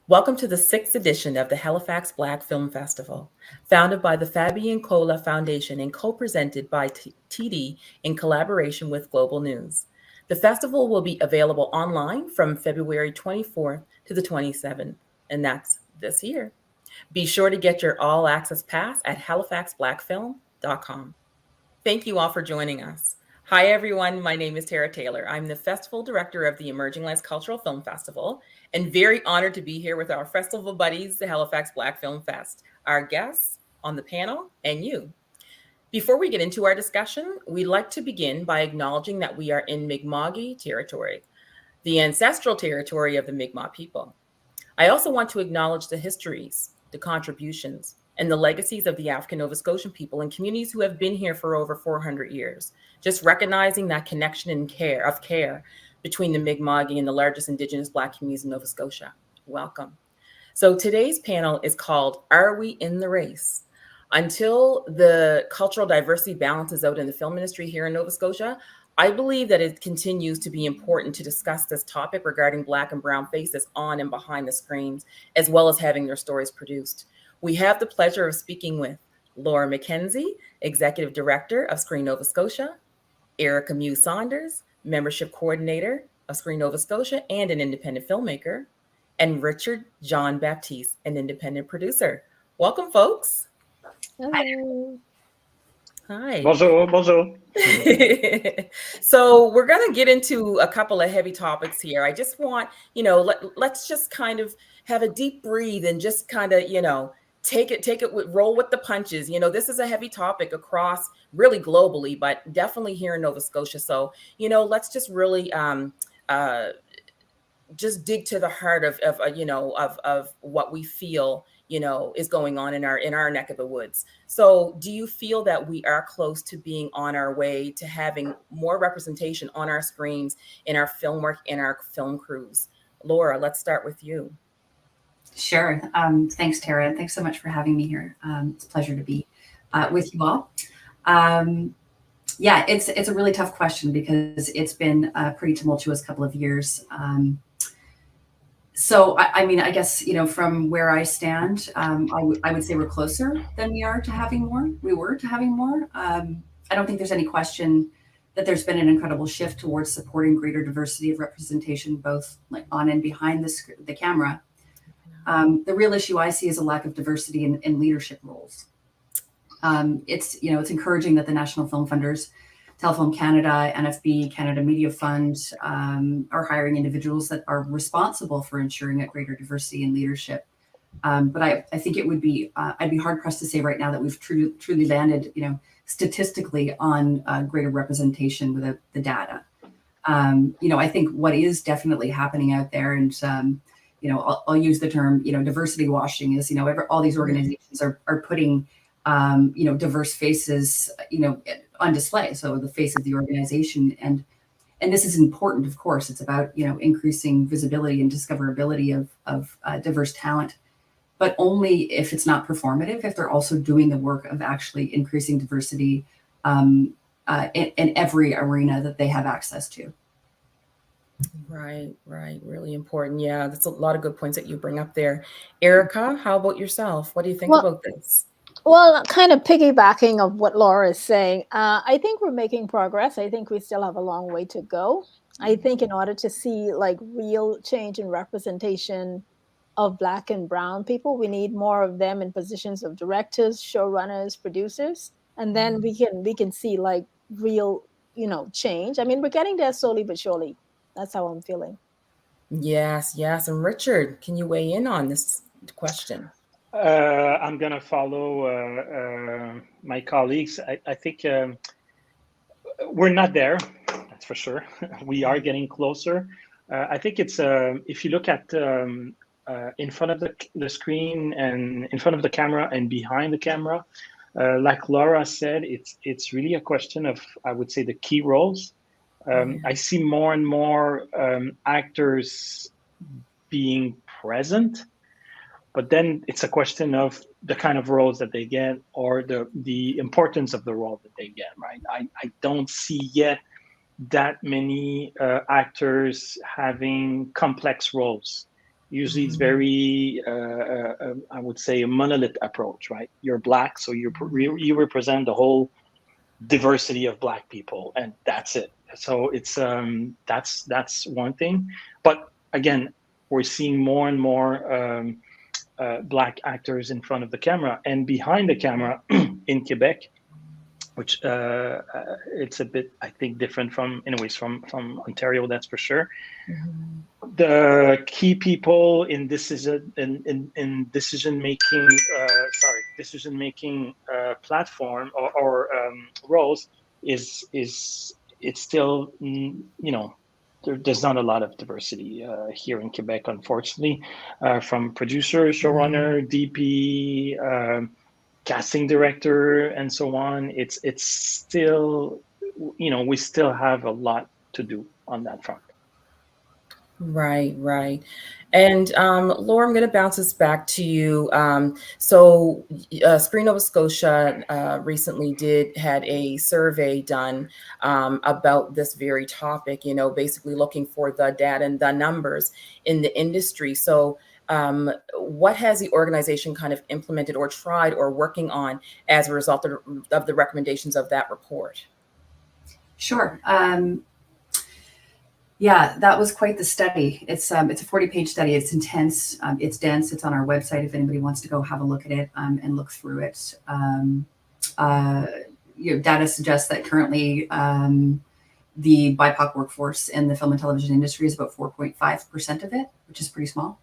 Welcome to the sixth edition of the Halifax Black Film Festival, founded by the Fabian Cola Foundation and co-presented by TD in collaboration with Global News. The festival will be available online from February 24th to the 27th, and that's this year. Be sure to get your all-access pass at halifaxblackfilm.com. Thank you all for joining us. Hi, everyone. My name is Tara Taylor. I'm the Festival Director of the Emerging Lights Cultural Film Festival and very honored to be here with our festival buddies, the Halifax Black Film Fest, our guests on the panel, and you. Before we get into our discussion, we'd like to begin by acknowledging that we are in Mi'kmaq territory, the ancestral territory of the Mi'kmaq people. I also want to acknowledge the histories, the contributions, and the legacies of the African Nova Scotian people and communities who have been here for over 400 years. Just recognizing that connection and care between the Mi'kmaq and the largest Indigenous Black communities in Nova Scotia. Welcome. So today's panel is called Are We in the Race? Until the cultural diversity balances out in the film industry here in Nova Scotia, I believe that it continues to be important to discuss this topic regarding Black and Brown faces on and behind the screens, as well as having their stories produced. We have the pleasure of speaking with Laura McKenzie, Executive Director of Screen Nova Scotia, Erica Muse Saunders, Membership Coordinator of Screen Nova Scotia and an independent filmmaker, and Richard John Baptiste, an independent producer. Welcome, folks. Hello. Hi. Bonjour, bonjour. So we're going to get into a couple of heavy topics here. I just want, let's just kind of have a deep breathe and just kind of, take it roll with the punches. This is a heavy topic across really globally, but definitely here in Nova Scotia. So, let's just really just dig to the heart of what we feel is going on in our neck of the woods. So do you feel that we are close to being on our way to having more representation on our screens, in our film work, in our film crews? Laura, let's start with you. Sure. Thanks, Tara. Thanks so much for having me here. It's a pleasure to be with you all. Yeah, it's a really tough question because it's been a pretty tumultuous couple of years. So, I guess, from where I stand, I would say we're closer than we were to having more. I don't think there's any question that there's been an incredible shift towards supporting greater diversity of representation, both like on and behind the camera. The real issue I see is a lack of diversity in leadership roles. It's encouraging that the National Film Funders, Telefilm Canada, NFB, Canada Media Fund are hiring individuals that are responsible for ensuring a greater diversity in leadership. But I think it would be, I'd be hard pressed to say right now that we've truly landed, statistically on greater representation with the data. I think what is definitely happening out there, and I'll use the term, diversity washing, is, all these organizations are putting, diverse faces, on display. So the face of the organization, and this is important, of course. It's about, increasing visibility and discoverability of diverse talent, but only if it's not performative, if they're also doing the work of actually increasing diversity in every arena that they have access to. Right. Really important. Yeah, that's a lot of good points that you bring up there. Erica, how about yourself? What do you think about this? Well, kind of piggybacking of what Laura is saying, I think we're making progress. I think we still have a long way to go. I think in order to see like real change in representation of Black and Brown people, we need more of them in positions of directors, showrunners, producers, and then we can see like real, change. I mean, we're getting there slowly but surely. That's how I'm feeling. Yes. And Richard, can you weigh in on this question? I'm going to follow my colleagues. I think we're not there, that's for sure. We are getting closer. I think it's, if you look at in front of the screen and in front of the camera and behind the camera, like Laura said, it's really a question of, I would say, the key roles. I see more and more actors being present. But then it's a question of the kind of roles that they get, or the importance of the role that they get, right? I don't see yet that many actors having complex roles. Usually it's very, I would say, a monolith approach, right? You're Black, so you represent the whole diversity of Black people, and that's it. So it's that's one thing. But again, we're seeing more and more Black actors in front of the camera and behind the camera in Quebec, which it's a bit, I think, different from Ontario, that's for sure. The key people in decision making platform or roles is it's still, there's not a lot of diversity here in Quebec, unfortunately, from producer, showrunner, DP, casting director, and so on. It's still, we still have a lot to do on that front. Right. And Laura, I'm going to bounce this back to you. So Screen Nova Scotia recently had a survey done about this very topic, basically looking for the data and the numbers in the industry. So what has the organization kind of implemented or tried or working on as a result of the recommendations of that report? Sure. Yeah, that was quite the study. It's a 40-page study. It's intense. It's dense. It's on our website if anybody wants to go have a look at it and look through it. Data suggests that currently the BIPOC workforce in the film and television industry is about 4.5% of it, which is pretty small.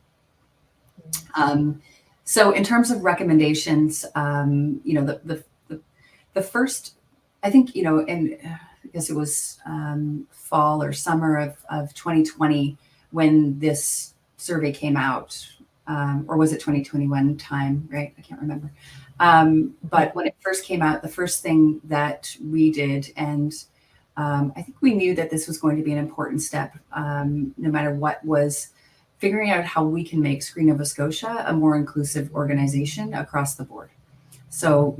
So in terms of recommendations, the first, I think, and I guess it was fall or summer of 2020 when this survey came out, or was it 2021 time, right? I can't remember. But when it first came out, the first thing that we did, and I think we knew that this was going to be an important step, no matter what, was figuring out how we can make Screen Nova Scotia a more inclusive organization across the board. So,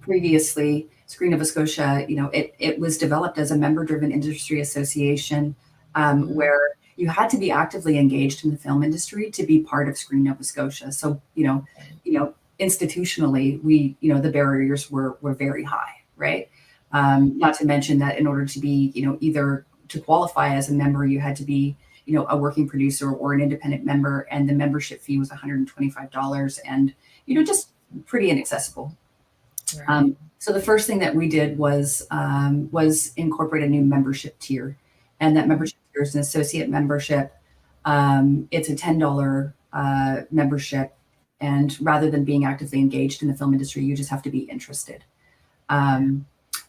previously, Screen Nova Scotia, it was developed as a member-driven industry association where you had to be actively engaged in the film industry to be part of Screen Nova Scotia. So, institutionally, the barriers were very high, right? Not to mention that in order to be, either to qualify as a member, you had to be, a working producer or an independent member, and the membership fee was $125, and just pretty inaccessible. Right. So the first thing that we did was incorporate a new membership tier, and that membership tier is an associate membership. It's a $10 membership, and rather than being actively engaged in the film industry, you just have to be interested.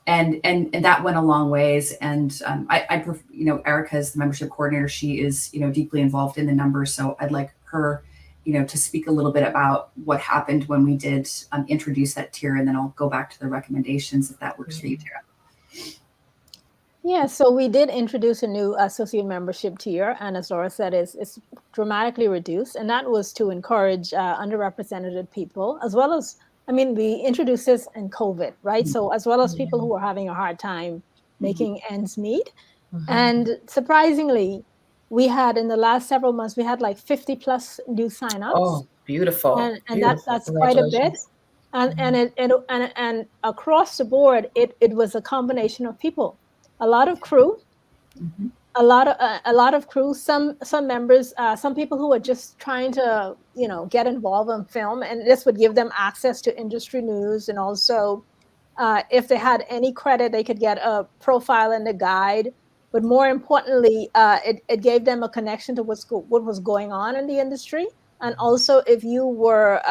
And that went a long ways. And Erica is the membership coordinator. She is deeply involved in the numbers. So I'd like her to speak a little bit about what happened when we did introduce that tier, and then I'll go back to the recommendations if that works for you, Tara. Yeah, so we did introduce a new associate membership tier, and as Laura said, it's dramatically reduced, and that was to encourage underrepresented people, as well as, we introduced this in COVID, right? So as well as people who are having a hard time making ends meet. And surprisingly, we had, in the last several months, we had like 50 plus new signups. Oh, beautiful. And beautiful. That's quite a bit. And across the board, it was a combination of people. A lot of crew, a lot of crew, some members, some people who were just trying to, get involved in film, and this would give them access to industry news. And also, if they had any credit, they could get a profile in the guide. But more importantly, it gave them a connection to what was going on in the industry. And also, if you were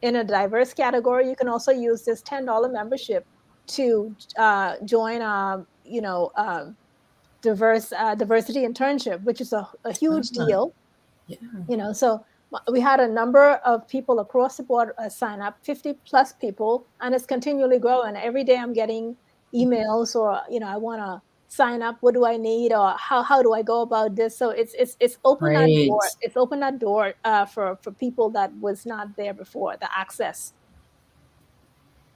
in a diverse category, you can also use this $10 membership to join diversity internship, which is a huge deal. Yeah. So we had a number of people across the board sign up, 50 plus people, and it's continually growing. Every day I'm getting emails, or I want to sign up. What do I need, or how do I go about this? So it's opened that door. It's opened that door for people that was not there before, the access.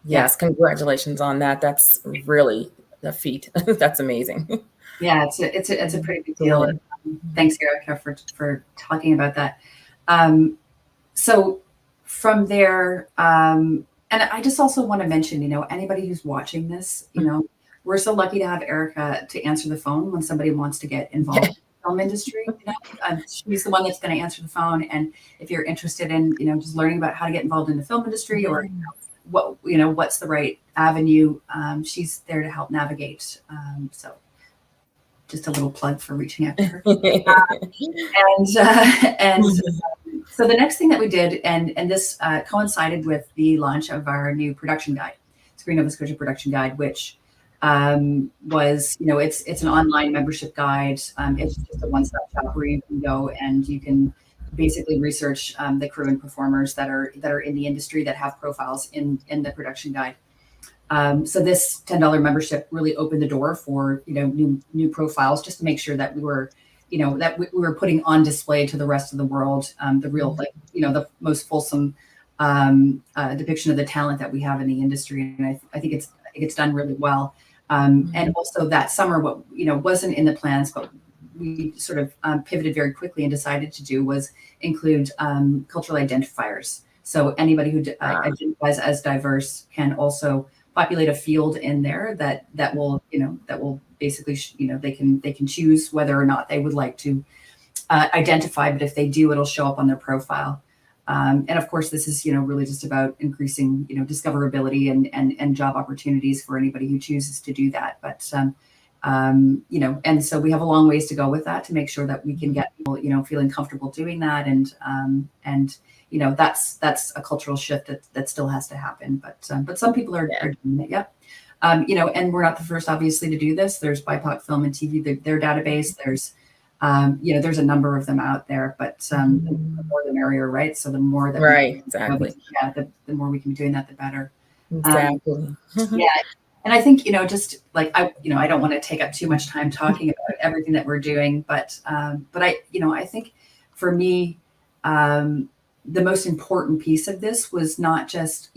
Yes, congratulations on that. That's really a feat. That's amazing. Yeah, it's a pretty big deal. Thanks, Erica, for talking about that. So from there, and I just also want to mention, anybody who's watching this, we're so lucky to have Erica to answer the phone when somebody wants to get involved in the film industry. She's the one that's going to answer the phone. And if you're interested in, just learning about how to get involved in the film industry or what's the right avenue, she's there to help navigate. So just a little plug for reaching out to her. So the next thing that we did, and this coincided with the launch of our new production guide, Screen Nova Scotia production guide, which was, it's an online membership guide. It's just a one-stop shop where you can go and you can basically research the crew and performers that are in the industry that have profiles in the production guide. So this $10 membership really opened the door for new profiles, just to make sure that we were we were putting on display to the rest of the world the real the most fulsome depiction of the talent that we have in the industry. And I think it's done really well. And also that summer, what wasn't in the plans, but we sort of pivoted very quickly and decided to do was include cultural identifiers. So anybody who identifies as diverse can also populate a field in there that will basically they can choose whether or not they would like to identify, but if they do, it'll show up on their profile. And of course, this is really just about increasing discoverability and job opportunities for anybody who chooses to do that. But and so we have a long ways to go with that to make sure that we can get people feeling comfortable doing that, and that's a cultural shift that still has to happen. But some people are doing it. Yep. And we're not the first, obviously, to do this. There's BIPOC Film and TV, their database. There's there's a number of them out there, but the more the merrier, right? So the more that exactly. The more we can be doing that, the better. Exactly. And I think just like I don't want to take up too much time talking about everything that we're doing, but I think for me, the most important piece of this was not just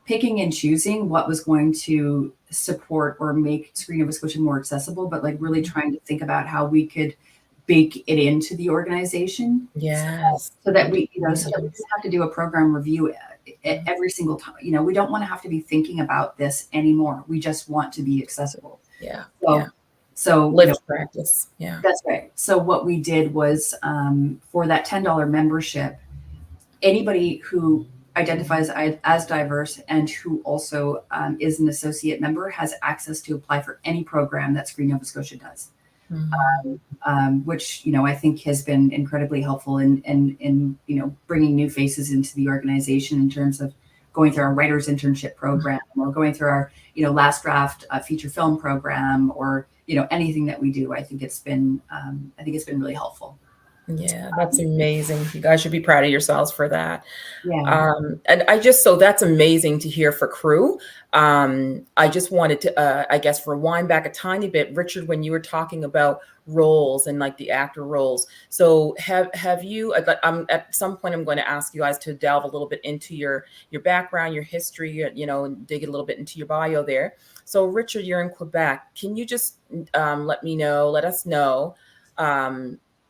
picking and choosing what was going to support or make Screen Nova Scotia more accessible, but like really trying to think about how we could bake it into the organization. Yes. So that we so that we didn't have to do a program review every single time. We don't want to have to be thinking about this anymore. We just want to be accessible. Yeah. So lived practice. Yeah. That's right. So what we did was for that $10 membership, anybody who identifies as diverse and who also is an associate member has access to apply for any program that Screen Nova Scotia does. Which I think has been incredibly helpful in bringing new faces into the organization in terms of going through our writers internship program or going through our last draft feature film program or anything that we do. I think it's been really helpful. Yeah, that's amazing. You guys should be proud of yourselves for that. Yeah. And that's amazing to hear for crew. I just wanted to, rewind back a tiny bit, Richard, when you were talking about roles and like the actor roles. So have you, at some point, I'm going to ask you guys to delve a little bit into your background, your history, and dig a little bit into your bio there. So Richard, you're in Quebec. Can you just let us know,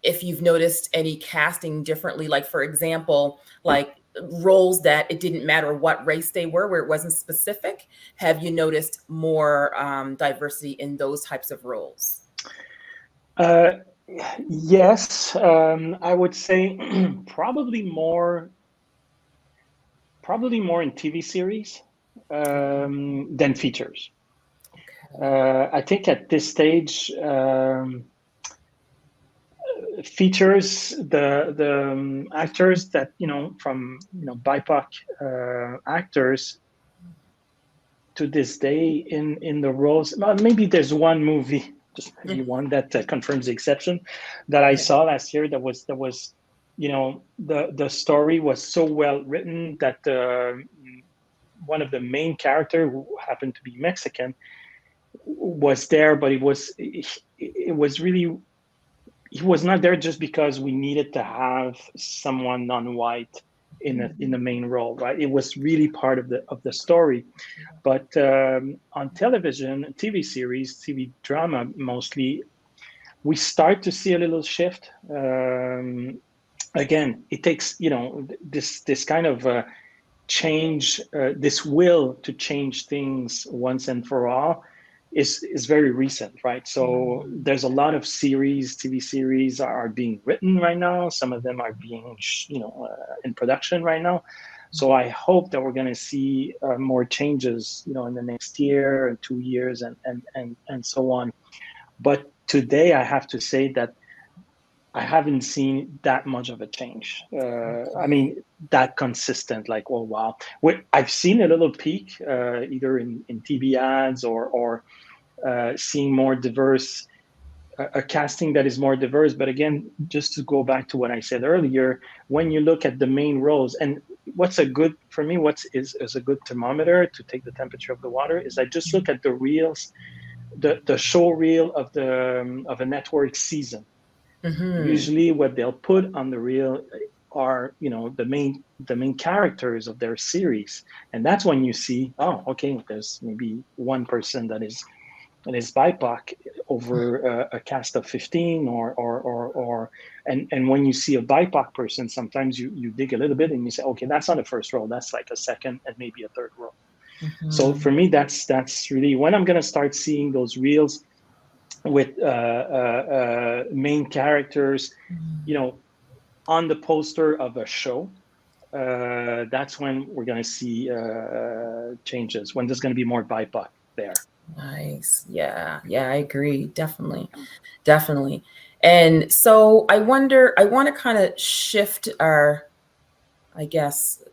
if you've noticed any casting differently, like for example, like roles that it didn't matter what race they were, where it wasn't specific. Have you noticed more diversity in those types of roles? Yes, I would say probably more in TV series than features. Okay. I think at this stage, features the actors that from BIPOC actors to this day in the roles. Maybe there's one movie, just maybe one that confirms the exception that I saw last year. That was the story was so well written that one of the main character, who happened to be Mexican, was there, but it was really. He was not there just because we needed to have someone non-white in the main role, right? It was really part of the story. But on television, TV series, TV drama mostly, we start to see a little shift. Again, it takes, this kind of change, this will to change things once and for all is very recent, right? So there's a lot of TV series are being written right now. Some of them are being, in production right now. So I hope that we're going to see more changes, in the next year and 2 years and so on. But today I have to say that I haven't seen that much of a change. I mean, that consistent, like, oh, wow. I've seen a little peak, either in TV ads or seeing more diverse, a casting that is more diverse. But again, just to go back to what I said earlier, when you look at the main roles, and what's a good, for me, is a good thermometer to take the temperature of the water, is I just look at the reels, the show reel of a network season. Usually what they'll put on the reel are, the main characters of their series. And that's when you see, oh, okay, there's maybe one person that is BIPOC over a cast of 15 and when you see a BIPOC person, sometimes you dig a little bit and you say, okay, that's not a first row, that's like a second and maybe a third row. So for me, that's really when I'm going to start seeing those reels with main characters, on the poster of a show. That's when we're going to see changes, when there's going to be more BIPOC there. Nice. Yeah, I agree. Definitely. And so I want to kind of shift our, I guess,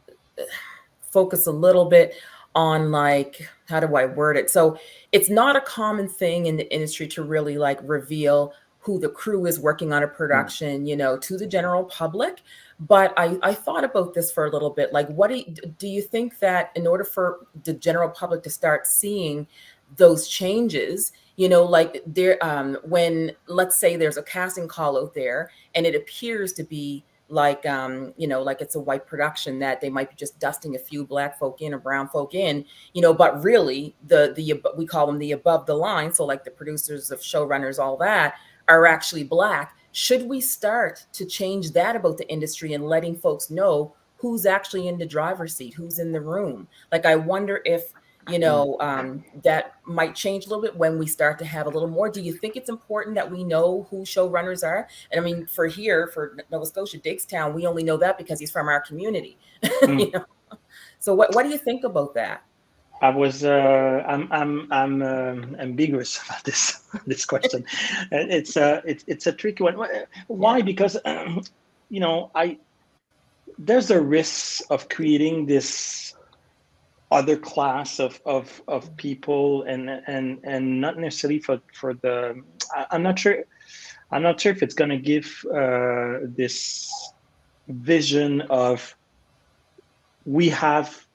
focus a little bit on, like, how do I word it? So it's not a common thing in the industry to really like reveal who the crew is working on a production, to the general public. But I thought about this for a little bit. Like, what do you think that in order for the general public to start seeing those changes, like there, when, let's say there's a casting call out there and it appears to be like, like it's a white production that they might be just dusting a few black folk in or brown folk in, but really we call them the above the line. So like the producers, of showrunners, all that are actually black. Should we start to change that about the industry and letting folks know who's actually in the driver's seat, who's in the room? Like, I wonder if, that might change a little bit when we start to have a little more. Do you think it's important that we know who showrunners are? And I mean, for Nova Scotia, Digstown, we only know that because he's from our community. So what do you think about that? I'm ambiguous about this question. It's a tricky one. Why? Because there's a risk of creating this other class of people and not necessarily for the. I'm not sure if it's going to give this vision of we have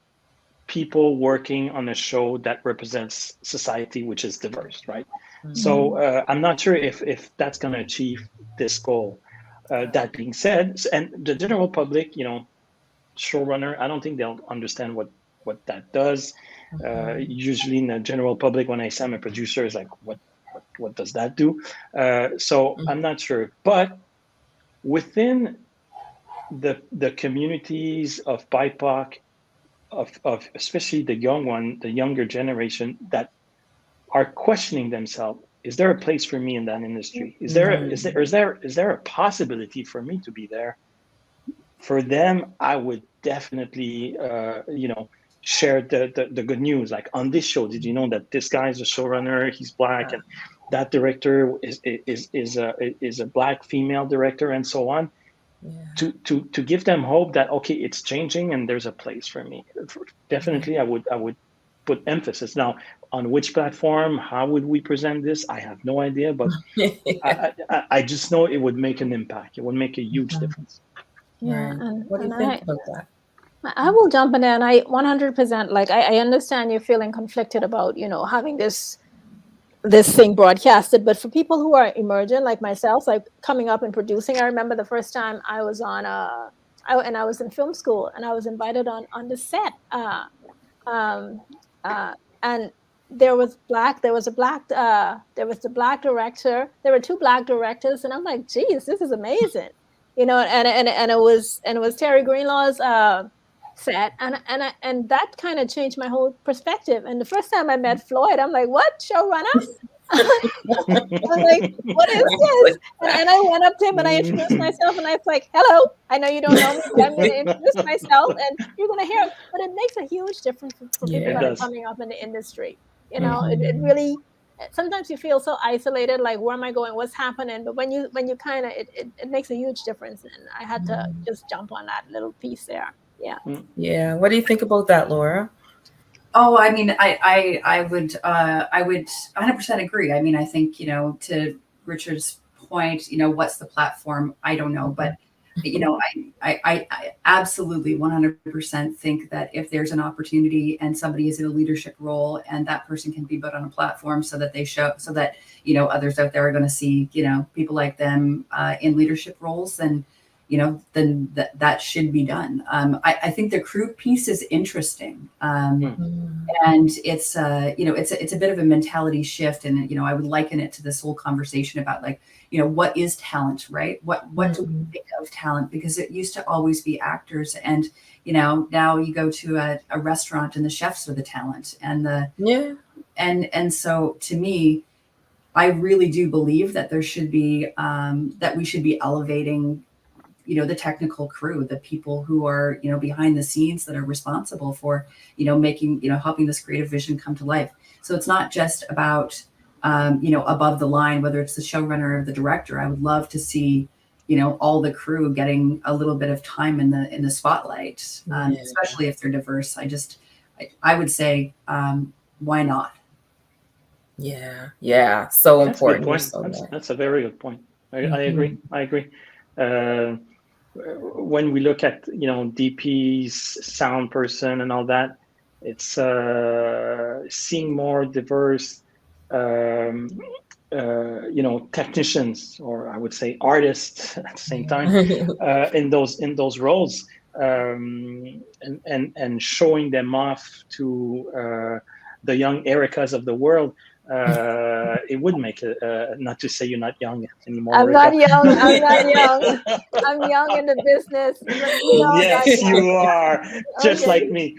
people working on a show that represents society which is diverse, right? So I'm not sure if that's going to achieve this goal. That being said, and the general public, showrunner, I don't think they'll understand what that does. Usually in the general public, when I say I'm a producer, is like, what does that do? So I'm not sure. But within the communities of BIPOC, of especially the younger generation that are questioning themselves, is there a place for me in that industry? Is there a possibility for me to be there? For them, I would definitely share the good news. Like, on this show, did you know that this guy is a showrunner? He's black, and that director is a black female director, and so on. Yeah. To give them hope that, okay, it's changing and there's a place for me. Definitely, I would put emphasis. Now, on which platform, how would we present this? I have no idea, but I just know it would make an impact. It would make a huge difference. Yeah, what do you think about that? I will jump in there, and I 100%, like, I understand you're feeling conflicted about, having this thing broadcasted, but for people who are emergent, like myself, like coming up and producing, I remember the first time I was on I was in film school, and I was invited on the set, and there was the black director. There were two black directors, and I'm like, geez, this is amazing, and it was Terry Greenlaw's set, and that kind of changed my whole perspective. And the first time I met Floyd, I'm like, what, showrunner? I'm like, what is this? And I went up to him and I introduced myself, and I was like, hello, I know you don't know me, but I'm going to introduce myself, and you're going to hear it. But it makes a huge difference for people that are coming up in the industry. It really, sometimes you feel so isolated, like, where am I going? What's happening? But when you kind of, it makes a huge difference. And I had to just jump on that little piece there. Yeah. Yeah. What do you think about that, Laura? Oh, I mean, I would 100% agree. I mean, I think, to Richard's point, what's the platform? I don't know, but I absolutely 100% think that if there's an opportunity and somebody is in a leadership role, and that person can be put on a platform so that so that others out there are going to see people like them in leadership roles, then that should be done. I think the crew piece is interesting, and it's it's a bit of a mentality shift, and I would liken it to this whole conversation about, like, what is talent, right? What do we think of talent? Because it used to always be actors, and now you go to a restaurant and the chefs are the talent, and and so to me, I really do believe that there should be that we should be elevating the technical crew, the people who are, behind the scenes, that are responsible for, making, helping this creative vision come to life. So it's not just about, above the line, whether it's the showrunner or the director. I would love to see, all the crew getting a little bit of time in the spotlight, especially if they're diverse. I would say, why not? Yeah. So That's important. a good point. That's a very good point. I agree. When we look at DPs, sound person, and all that, it's seeing more diverse technicians, or I would say artists at the same time, in those roles, and showing them off to the young Ericas of the world. It would make it, not to say you're not young anymore. I'm not young. I'm young in the business. Yes, you are, just like me.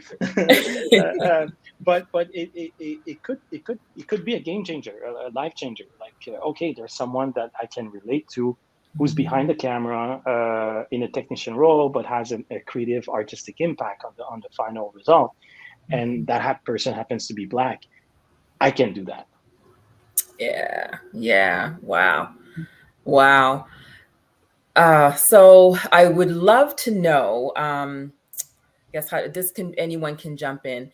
But it could be a game changer, a life changer. Like, okay, there's someone that I can relate to, who's behind the camera in a technician role, but has a creative, artistic impact on the final result, and that person happens to be Black. I can do that. Yeah. Wow. So I would love to know, guess how anyone can jump in,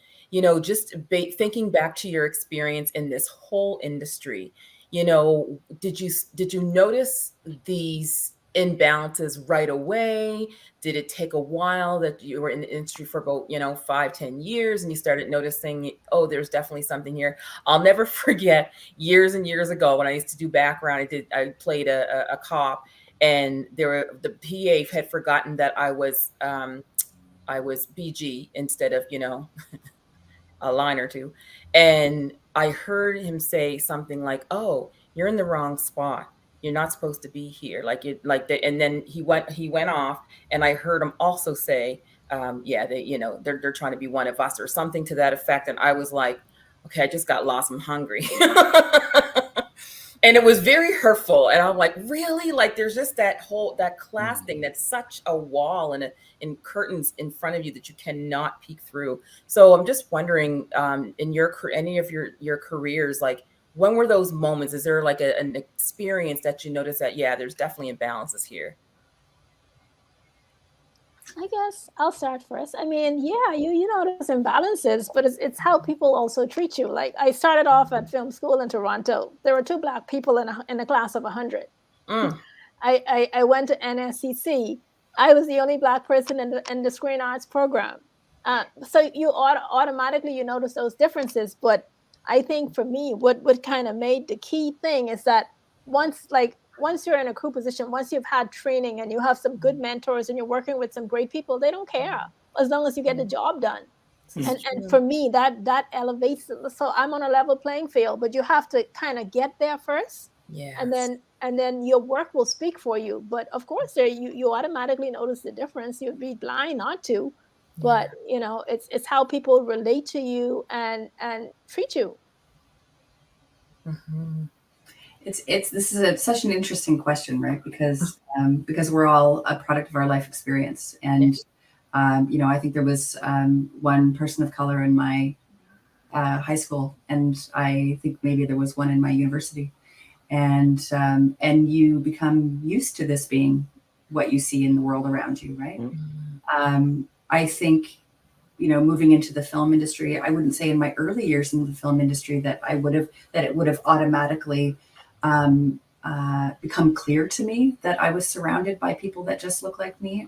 just thinking back to your experience in this whole industry, did you notice these imbalances right away? Did it take a while that you were in the industry for about 5-10 years and you started noticing, oh, there's definitely something here? I'll never forget years and years ago when I used to do background. I played a cop, and the PA had forgotten that I was BG instead of a line or two, and I heard him say something like, "Oh, you're in the wrong spot. You're not supposed to be here." And then he went off, and I heard him also say, they're trying to be one of us, or something to that effect. And I was like, okay, I just got lost. I'm hungry. And it was very hurtful. And I'm like, really? Like, there's just that class thing that's such a wall and curtains in front of you that you cannot peek through. So I'm just wondering, in any of your careers, like, when were those moments? Is there like an experience that you notice that, there's definitely imbalances here? I guess I'll start first. I mean, you notice imbalances, but it's how people also treat you. Like, I started off at film school in Toronto. There were 2 Black people in a class of 100. I went to NSCC. I was the only Black person in the Screen Arts program. So you automatically you notice those differences. But I think for me, what kind of made the key thing is that once you're in a crew position, once you've had training and you have some good mentors and you're working with some great people, they don't care as long as you get the job done. And for me, that elevates. So I'm on a level playing field, but you have to kind of get there first, and then your work will speak for you. But of course, there you automatically notice the difference. You'd be blind not to, but it's how people relate to you and treat you. Mm-hmm. This is such an interesting question, right? Because we're all a product of our life experience, and I think there was one person of color in my high school, and I think maybe there was one in my university, and you become used to this being what you see in the world around you, right? I think moving into the film industry, I wouldn't say in my early years in the film industry that it would have automatically become clear to me that I was surrounded by people that just look like me.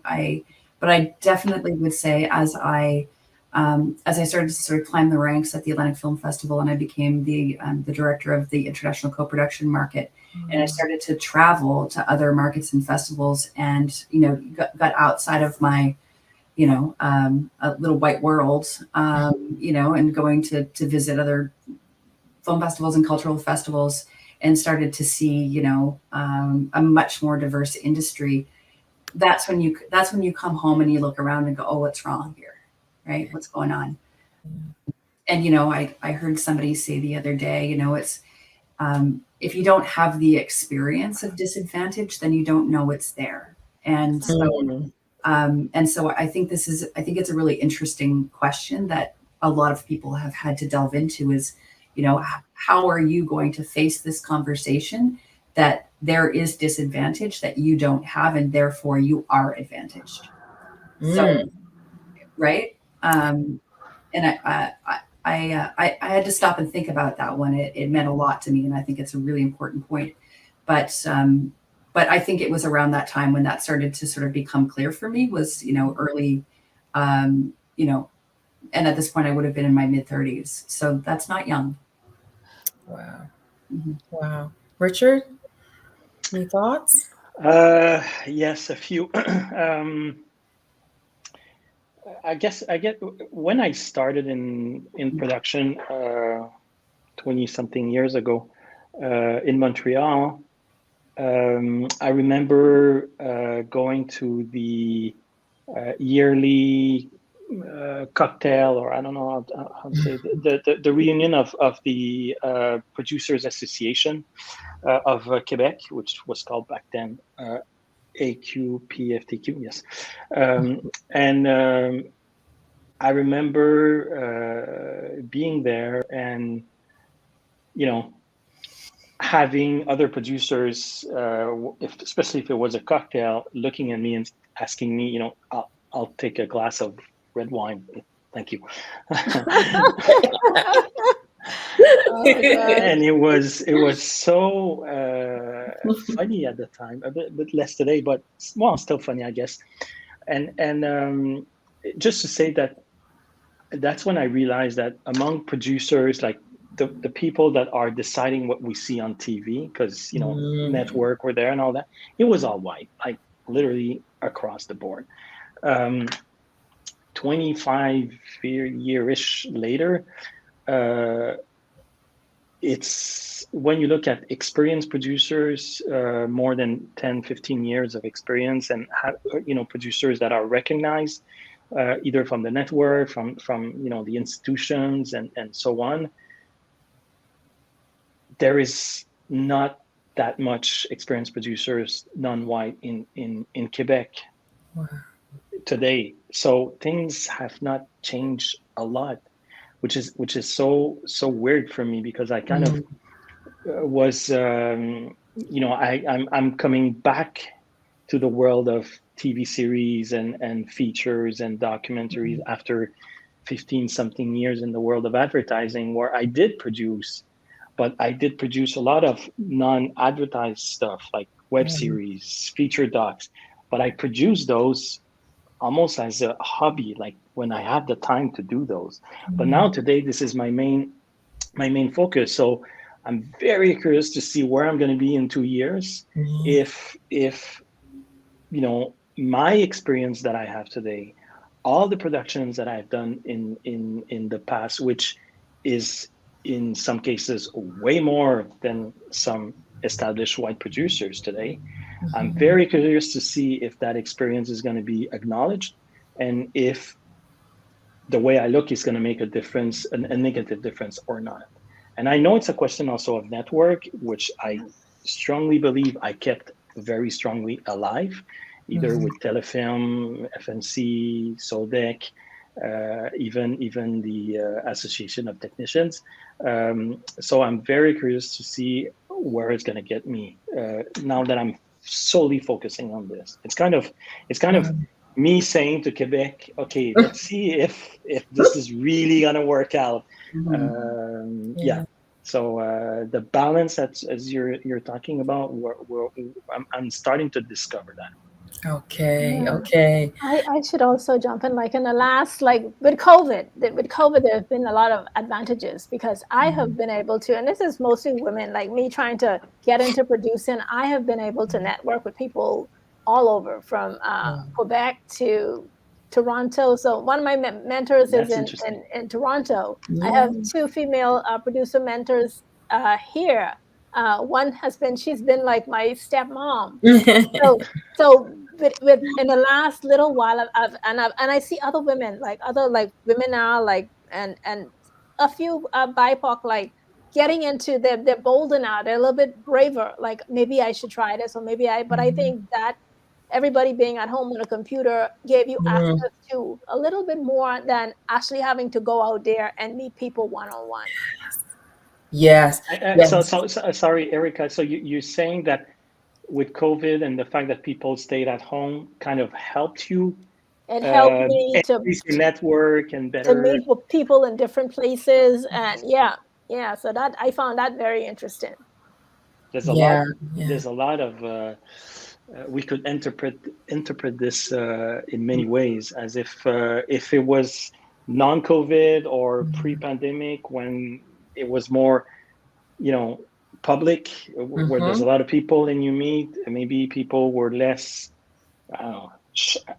But I definitely would say as I started to sort of climb the ranks at the Atlantic Film Festival, and I became the director of the international co-production market, and I started to travel to other markets and festivals, and got outside of my a little white world, and going to visit other film festivals and cultural festivals, and started to see, a much more diverse industry. That's when you come home and you look around and go, oh, what's wrong here? Right? What's going on? And, I heard somebody say the other day, it's, if you don't have the experience of disadvantage, then you don't know it's there. And so, I think it's a really interesting question that a lot of people have had to delve into is, how are you going to face this conversation that there is disadvantage that you don't have, and therefore you are advantaged. So, right. And I had to stop and think about that one. It meant a lot to me, and I think it's a really important point. But I think it was around that time when that started to sort of become clear for me was, early, and at this point I would have been in my mid-30s. So that's not young. Wow. Mm-hmm. Wow. Richard, any thoughts? Yes, a few. I get when I started in production 20 something years ago in Montreal. I remember going to the yearly cocktail, or I don't know how to say it, the reunion of the Producers Association of Quebec, which was called back then AQPFTQ, yes. And I remember being there and, having other producers, especially if it was a cocktail, looking at me and asking me, I'll take a glass of red wine. Thank you. And it was so funny at the time, a bit less today, but still funny, I guess. And just to say that's when I realized that among producers, like the people that are deciding what we see on TV, because network were there and all that, it was all white, like literally across the board. 25 year-ish later, it's when you look at experienced producers, more than 10, 15 years of experience, and producers that are recognized either from the network, from the institutions and so on. There is not that much experienced producers non-white in Quebec today. So things have not changed a lot, which is so weird for me, because I kind of was I'm coming back to the world of TV series and features and documentaries after 15 something years in the world of advertising, where I did produce, but I did produce a lot of non-advertised stuff like web series, feature docs, but I produced those almost as a hobby, like when I had the time to do those. But now today, this is my main focus. So I'm very curious to see where I'm going to be in 2 years. If my experience that I have today all the productions that I've done in the past, which is in some cases way more than some established white producers today. I'm very curious to see if that experience is going to be acknowledged, and if the way I look is going to make a difference, a negative difference or not. And I know it's a question also of network, which I strongly believe I kept very strongly alive, either with Telefilm, FNC, Soldec, even the Association of Technicians. So I'm very curious to see where it's going to get me now that I'm solely focusing on this. It's kind of me saying to Quebec, okay, let's see if this is really going to work out. Yeah. So the balance that as you're talking about, I'm starting to discover that. Okay. Yeah. Okay. I should also jump in, like in the last, like with COVID, there have been a lot of advantages because I have been able to, and this is mostly women like me trying to get into producing. I have been able to network with people all over from Quebec to Toronto. So one of my mentors That's is interesting. in Toronto. I Yeah. have two female producer mentors here. One she's been like my stepmom. So with in the last little while, and I see other women like women now like and a few BIPOC like getting into they're bolder now. They're a little bit braver. Like maybe I should try this, or but I think that everybody being at home on a computer gave you access to a little bit more than actually having to go out there and meet people one-on-one. Yes. So sorry, Erica. So you're saying that with COVID and the fact that people stayed at home kind of helped you It helped me increase your network and to better. meet people in different places, and yeah. So that I found that very interesting. There's a lot. There's a lot of. We could interpret this in many ways, as if it was non-COVID or pre-pandemic, when it was more, public, where there's a lot of people and you meet, and maybe people were less, I don't know,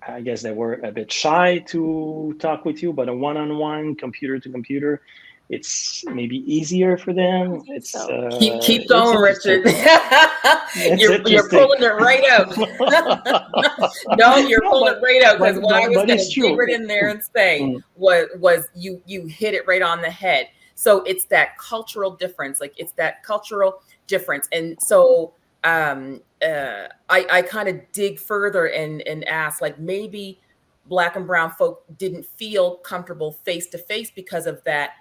I guess they were a bit shy to talk with you, but a one-on-one, computer to computer, it's maybe easier for them. It's so. Keep going, Richard. You're pulling it right out. No, you're pulling it right out, because what I was going to dig right in there and say was you hit it right on the head. So it's that cultural difference, and so I kind of dig further and ask, like, maybe Black and brown folk didn't feel comfortable face to face because of that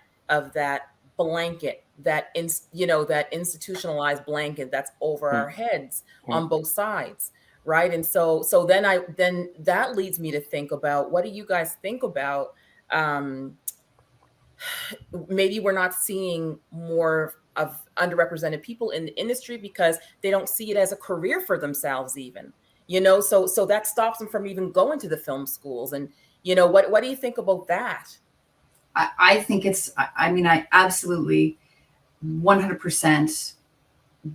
blanket, that institutionalized blanket that's over our heads on both sides, right? And so then that leads me to think about, what do you guys think about maybe we're not seeing more of underrepresented people in the industry because they don't see it as a career for themselves even, so that stops them from even going to the film schools. And what do you think about that? I think I absolutely 100%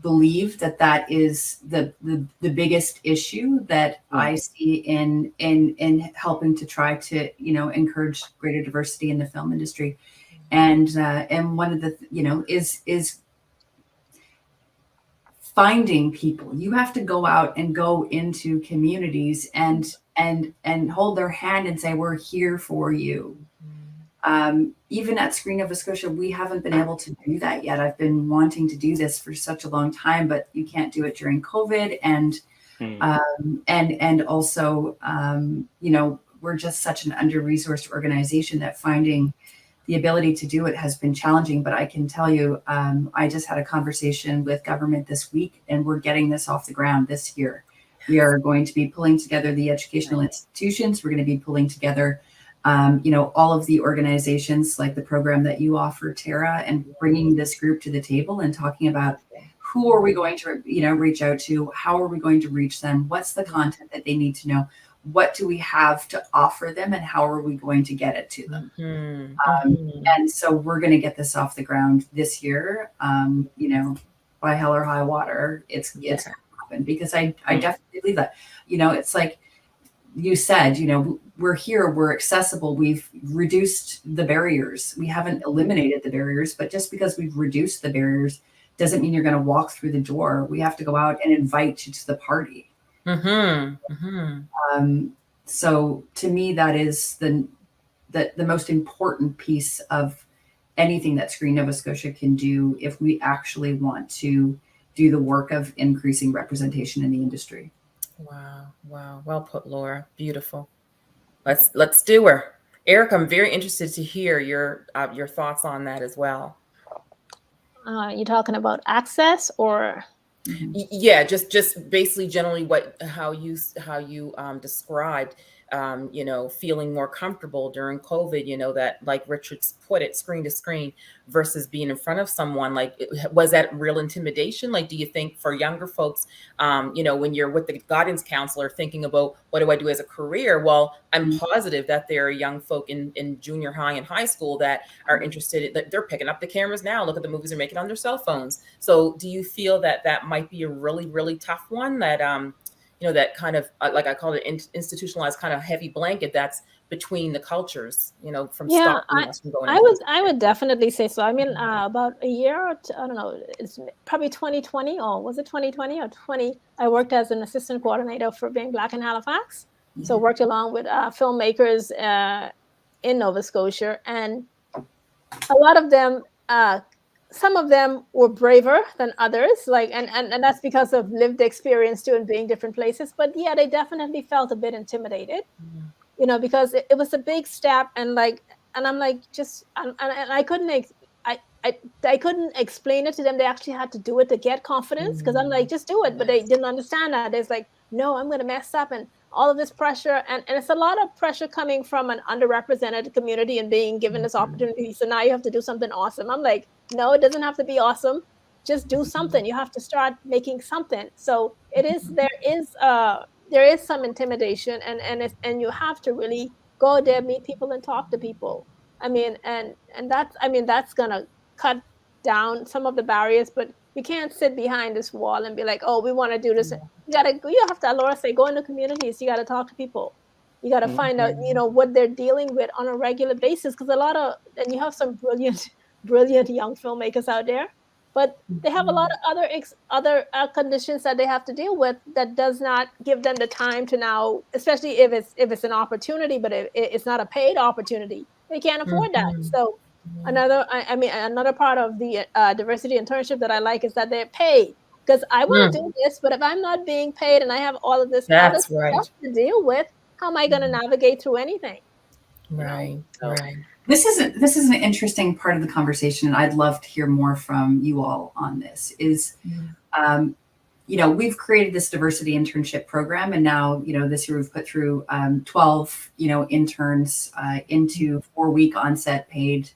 believe that is the biggest issue that I see in helping to try to encourage greater diversity in the film industry, and one of the is finding people. You have to go out and go into communities and hold their hand and say, we're here for you. Even at Screen Nova Scotia, we haven't been able to do that yet. I've been wanting to do this for such a long time, but you can't do it during COVID. And also, we're just such an under-resourced organization that finding the ability to do it has been challenging. But I can tell you, I just had a conversation with government this week, and we're getting this off the ground this year. We are going to be pulling together the educational institutions. We're going to be pulling together all of the organizations, like the program that you offer, Tara, and bringing this group to the table and talking about who are we going to, reach out to? How are we going to reach them? What's the content that they need to know? What do we have to offer them, and how are we going to get it to them? And so we're going to get this off the ground this year, by hell or high water. It's going to happen, because I definitely believe that, it's like, you said, we're here, we're accessible, we've reduced the barriers. We haven't eliminated the barriers, but just because we've reduced the barriers doesn't mean you're going to walk through the door. We have to go out and invite you to the party. So to me, that is the most important piece of anything that Screen Nova Scotia can do if we actually want to do the work of increasing representation in the industry. Wow. Well put, Laura. Beautiful. Let's do her. Eric, I'm very interested to hear your thoughts on that as well. You talking about access or? Yeah, just basically generally how you described feeling more comfortable during COVID, that, like Richard's put it, screen to screen versus being in front of someone. Like, was that real intimidation? Like, do you think for younger folks, when you're with the guidance counselor thinking about what do I do as a career? Well, I'm positive that there are young folk in junior high and high school that are interested. They're picking up the cameras now. Look at the movies they're making on their cell phones. So do you feel that might be a really, really tough one that, that kind of, like I call it, institutionalized kind of heavy blanket that's between the cultures, from stopping us from going. I would definitely say so. I mean, about a year, I don't know, it's probably 2020, or was it 2020 or 20? I worked as an assistant coordinator for Being Black in Halifax. So worked along with filmmakers in Nova Scotia, and a lot of them, some of them were braver than others, and that's because of lived experience too, and being different places. But yeah, they definitely felt a bit intimidated, because it was a big step, and I'm like, and I couldn't I couldn't explain it to them. They actually had to do it to get confidence, because I'm like, just do it, but they didn't understand that. It's like, no, I'm going to mess up, and all of this pressure, and it's a lot of pressure coming from an underrepresented community and being given this opportunity. So now you have to do something awesome. I'm like, no, it doesn't have to be awesome. Just do something. You have to start making something. So there is some intimidation, and you have to really go there, meet people, and talk to people. I mean, and that's gonna cut down some of the barriers, but you can't sit behind this wall and be like, oh, we want to do this. You have to, Laura say, go into communities. You got to talk to people. You got to find out, what they're dealing with on a regular basis. Because and you have some brilliant young filmmakers out there, but they have a lot of other conditions that they have to deal with that does not give them the time to now, especially if it's an opportunity, but it's not a paid opportunity. They can't afford that. So another part of the diversity internship that I like is that they're paid. Because I want to do this, but if I'm not being paid and I have all of this other stuff to deal with, how am I going to navigate through anything? Right. This is an interesting part of the conversation, and I'd love to hear more from you all on this. We've created this diversity internship program, and now, this year we've put through 12, interns into 4-week onset paid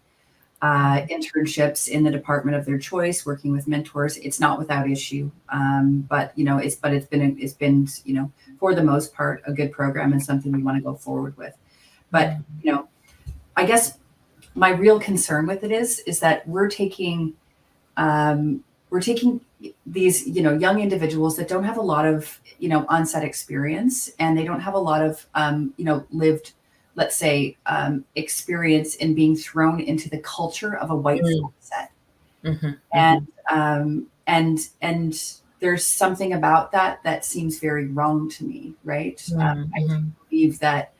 internships in the department of their choice, working with mentors. It's not without issue, but it's been for the most part a good program and something we want to go forward with. But I guess my real concern with it is that we're taking these young individuals that don't have a lot of on-set experience, and they don't have a lot of lived, let's say, experience in being thrown into the culture of a white film set. And there's something about that seems very wrong to me, right? I believe that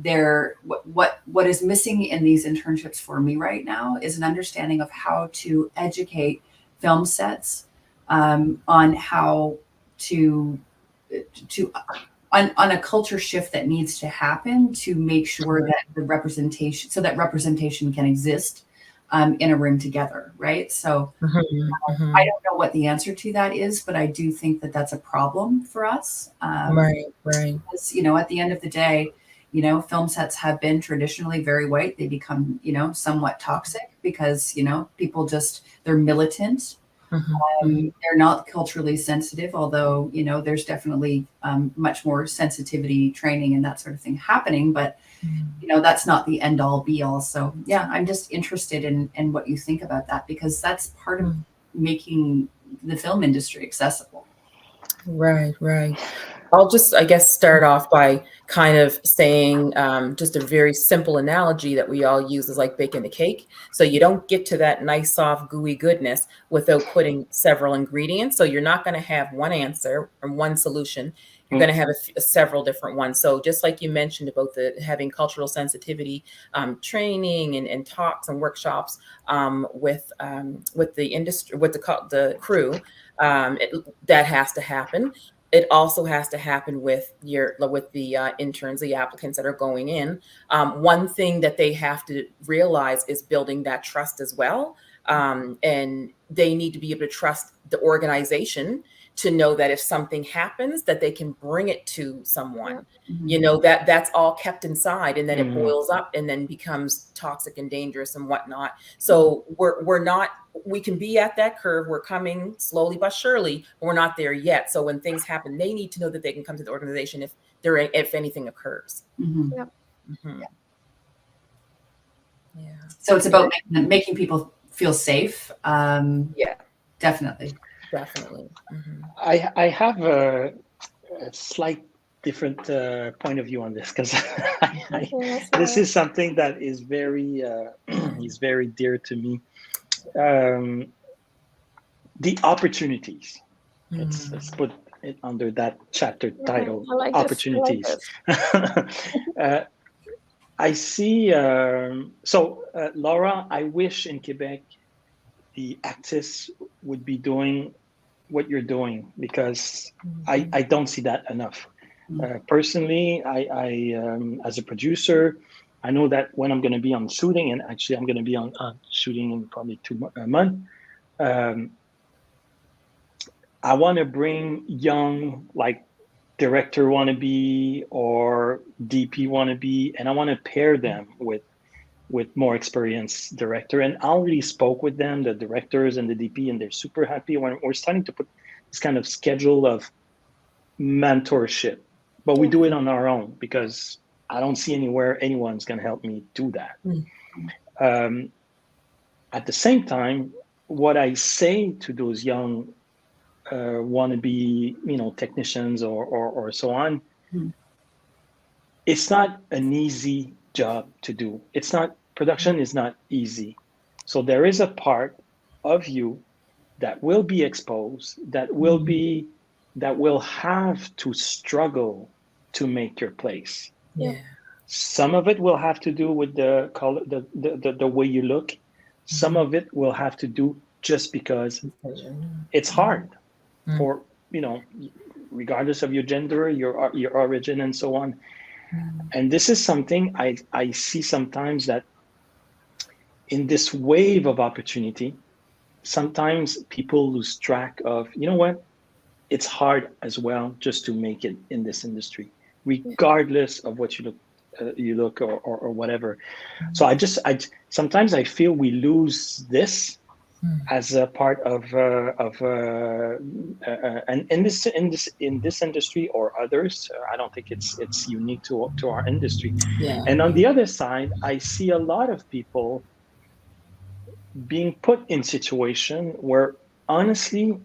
what is missing in these internships for me right now is an understanding of how to educate film sets on how on a culture shift that needs to happen to make sure that representation can exist in a room together, right? So I don't know what the answer to that is, but I do think that that's a problem for us. Right. Because, at the end of the day, film sets have been traditionally very white. They become, somewhat toxic because, people they're militant. They're not culturally sensitive, although, there's definitely much more sensitivity training and that sort of thing happening. But, that's not the end all be all. So, yeah, I'm just interested in what you think about that, because that's part of making the film industry accessible. Right. I'll just, I guess, start off by kind of saying just a very simple analogy that we all use is like baking a cake. So you don't get to that nice, soft, gooey goodness without putting several ingredients. So you're not going to have one answer or one solution. You're going to have several different ones. So just like you mentioned about the having cultural sensitivity training and talks and workshops with the industry, with the crew, that has to happen. It also has to happen with the interns, the applicants that are going in. One thing that they have to realize is building that trust as well, and they need to be able to trust the organization to know that if something happens, that they can bring it to someone. That's all kept inside, and then it boils up and then becomes toxic and dangerous and whatnot. So we can be at that curve. We're coming slowly but surely, but we're not there yet. So when things happen, they need to know that they can come to the organization if anything occurs. Mm-hmm. Yeah. So it's about making people feel safe. Definitely. I have a slight different point of view on this, because this is something that is very dear to me. The opportunities. Let's put it under that chapter title. Opportunities. I see. Laura, I wish in Quebec the activists would be doing what you're doing, because I don't see that enough. Personally, I as a producer, I know that when I'm going to be on shooting, and actually I'm going to be on shooting in probably 2 months, I want to bring young, like director wannabe or DP wannabe, and I want to pair them with more experienced director. And I already spoke with them, the directors and the DP, and they're super happy. When we're starting to put this kind of schedule of mentorship, but we do it on our own, because I don't see anywhere anyone's going to help me do that. At the same time, what I say to those young wannabe, technicians or so on, it's not an easy job to do. Production is not easy. So there is a part of you that will be exposed, that will have to struggle to make your place. Some of it will have to do with the way you look. Some of it will have to do just because it's hard for, regardless of your gender, your origin, and so on. And this is something I see sometimes, that in this wave of opportunity, sometimes people lose track of, it's hard as well just to make it in this industry, regardless of what you look or whatever. So I sometimes I feel we lose this as a part of and in this industry or others. I don't think it's unique to our industry. And on the other side, I see a lot of people being put in situation where, honestly,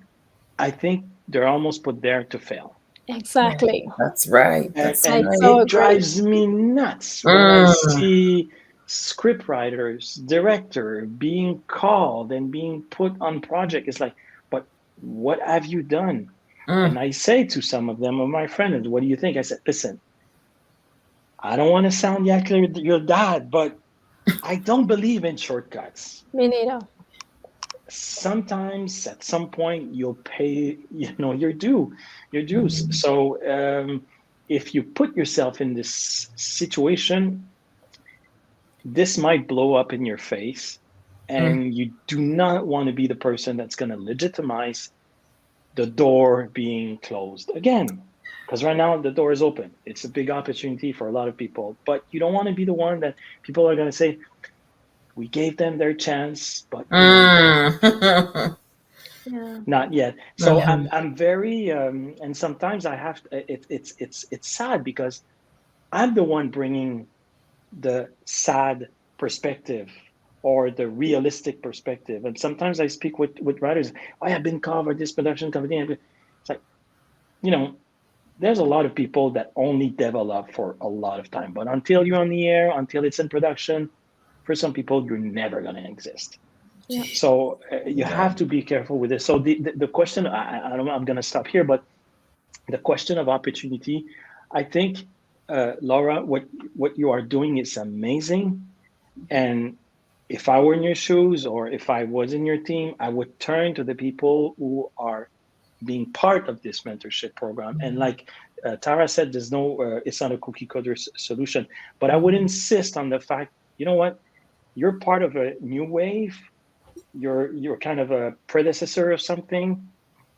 I think they're almost put there to fail. Exactly. That's right. And so it drives me nuts when I see script writers, director being called and being put on project. It's like, but what have you done? And I say to some of them, my friends, what do you think? I said, listen, I don't want to sound like your dad, but I don't believe in shortcuts. Me neither. Sometimes at some point you'll pay, your dues. So if you put yourself in this situation, this might blow up in your face, and you do not want to be the person that's going to legitimize the door being closed again. Because right now the door is open. It's a big opportunity for a lot of people, but you don't want to be the one that people are going to say, we gave them their chance, but not yet. So I'm very, and sometimes I have. It's sad, because I'm the one bringing the sad perspective or the realistic perspective, and sometimes I speak with writers. I have been covered this production company. It's like, there's a lot of people that only develop for a lot of time, but until you're on the air, until it's in production, for some people, you're never going to exist. Yeah. So you have to be careful with this. So the question, I don't know, I'm going to stop here, but the question of opportunity, I think, Laura, what you are doing is amazing. And if I were in your shoes, or if I was in your team, I would turn to the people who are being part of this mentorship program. And like Tara said, there's no, it's not a cookie cutter solution, but I would insist on the fact, you know what, you're part of a new wave. You're kind of a predecessor of something.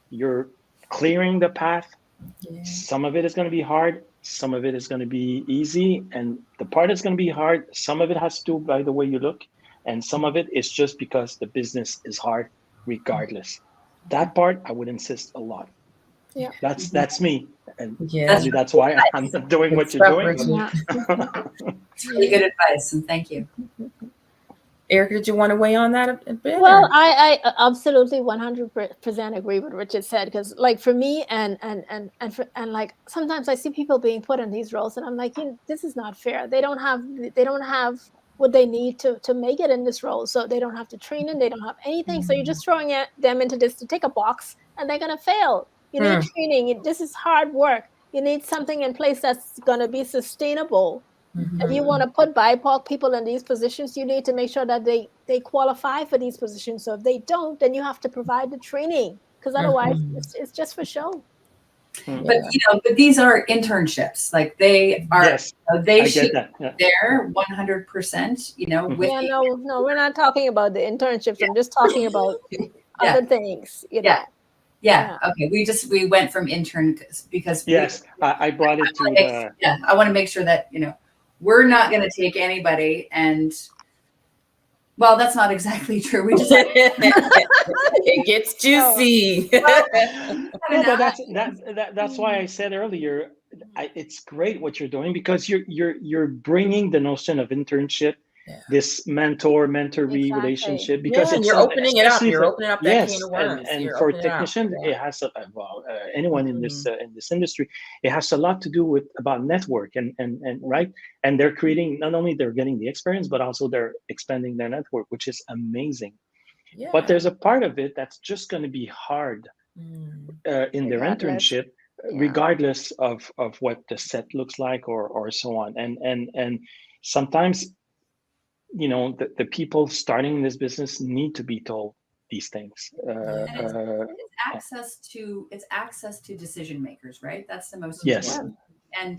You're clearing the path. Yeah. Some of it is going to be hard. Some of it is going to be easy. And the part that's going to be hard, some of it has to do by the way you look. And some of it is just because the business is hard regardless. That part, I would insist a lot. Yeah. That's me. And yeah. that's why I'm not doing what you're doing. Yeah. It's really good advice, and thank you. Erica, did you want to weigh on that a bit? Well, I absolutely 100% agree with what Richard said, because like for me and like sometimes I see people being put in these roles and I'm like, this is not fair. They don't have what they need to make it in this role. So they don't have the training, they don't have anything. So you're just throwing them into this to tick a box and they're going to fail. You need training. This is hard work. You need something in place that's going to be sustainable. If you want to put BIPOC people in these positions, you need to make sure that they qualify for these positions. So if they don't, then you have to provide the training, because otherwise it's just for show. But but these are internships. Like they are, yes, they should be there 100%. No, we're not talking about the internships. I'm just talking about other things. Yeah. Okay. We went from intern because I brought it to I want to make sure that we're not going to take anybody and. Well, that's not exactly true. We just it gets juicy. That's why I said earlier, it's great what you're doing, because you're bringing the notion of internship, this mentor-mentoree relationship, because you're opening it up. You're opening up that can of worms. And for technicians, it has anyone in this industry, it has a lot to do about network and right. And they're creating, not only they're getting the experience, but also they're expanding their network, which is amazing. Yeah. But there's a part of it that's just going to be hard in their internship, regardless of what the set looks like or so on. And sometimes, the people starting in this business need to be told these things. It's access to decision makers, right? That's the most important. And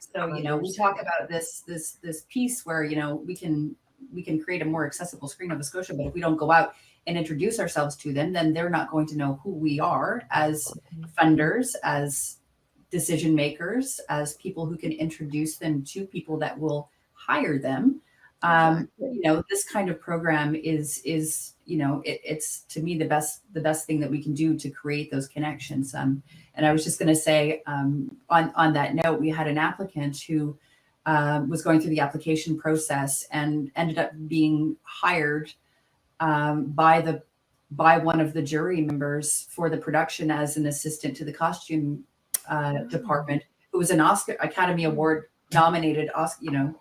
so we talk about this piece where we can create a more accessible screen Nova Scotia, but if we don't go out and introduce ourselves to them, then they're not going to know who we are as funders, as decision makers, as people who can introduce them to people that will hire them. This kind of program is it's to me the best thing that we can do to create those connections. And I was just going to say, on that note, we had an applicant who was going through the application process and ended up being hired by one of the jury members for the production as an assistant to the costume department, who was an Oscar Academy Award nominated Oscar.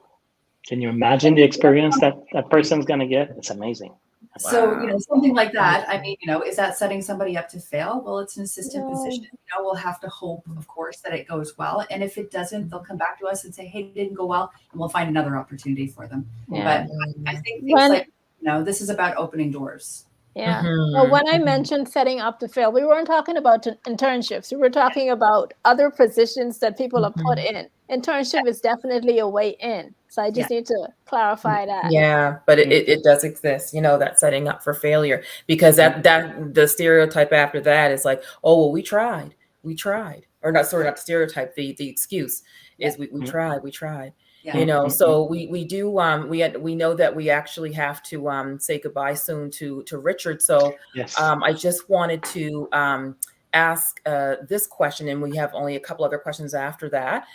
Can you imagine the experience that person's going to get? It's amazing. So, something like that. I mean, is that setting somebody up to fail? Well, it's an assistant position. We'll have to hope, of course, that it goes well. And if it doesn't, they'll come back to us and say, hey, it didn't go well. And we'll find another opportunity for them. Yeah. But I think things this is about opening doors. Yeah. Well, when I mentioned setting up to fail, we weren't talking about internships. We were talking about other positions that people are put in. Internship is definitely a way in. So I just need to clarify that. Yeah, but it does exist, that setting up for failure, because that the stereotype after that is like, oh, well, we tried, or not the stereotype, the excuse is we tried. Yeah. So we do we know that we actually have to say goodbye soon to Richard. So I just wanted to ask this question, and we have only a couple other questions after that.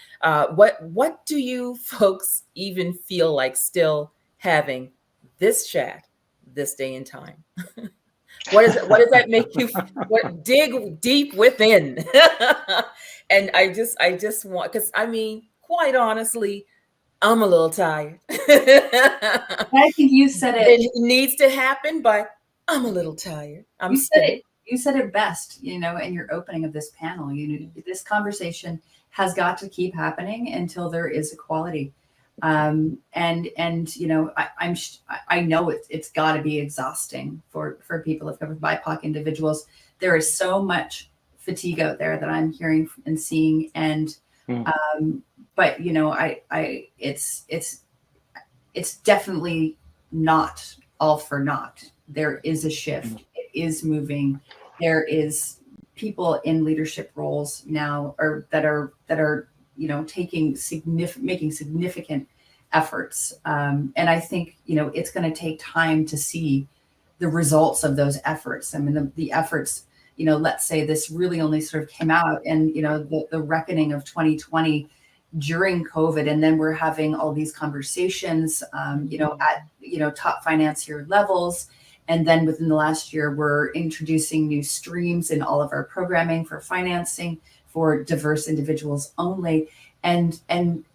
What do you folks even feel like still having this chat this day and time? What does that make you dig deep within? And I just want, because I mean, quite honestly, I'm a little tired. I think you said it. It needs to happen, but I'm a little tired. I'm You said spent. it. You said it best, in your opening of this panel. This conversation has got to keep happening until there is equality. And I know it's got to be exhausting for people of color, BIPOC individuals. There is so much fatigue out there that I'm hearing and seeing, and but it's definitely not all for naught. There is a shift. It is moving. There is people in leadership roles now, or that are making significant efforts. And I think it's going to take time to see the results of those efforts. I mean, the efforts. Let's say this really only sort of came out, and the reckoning of 2020 during COVID, and then we're having all these conversations, at top financier levels, and then within the last year, we're introducing new streams in all of our programming for financing for diverse individuals only, and then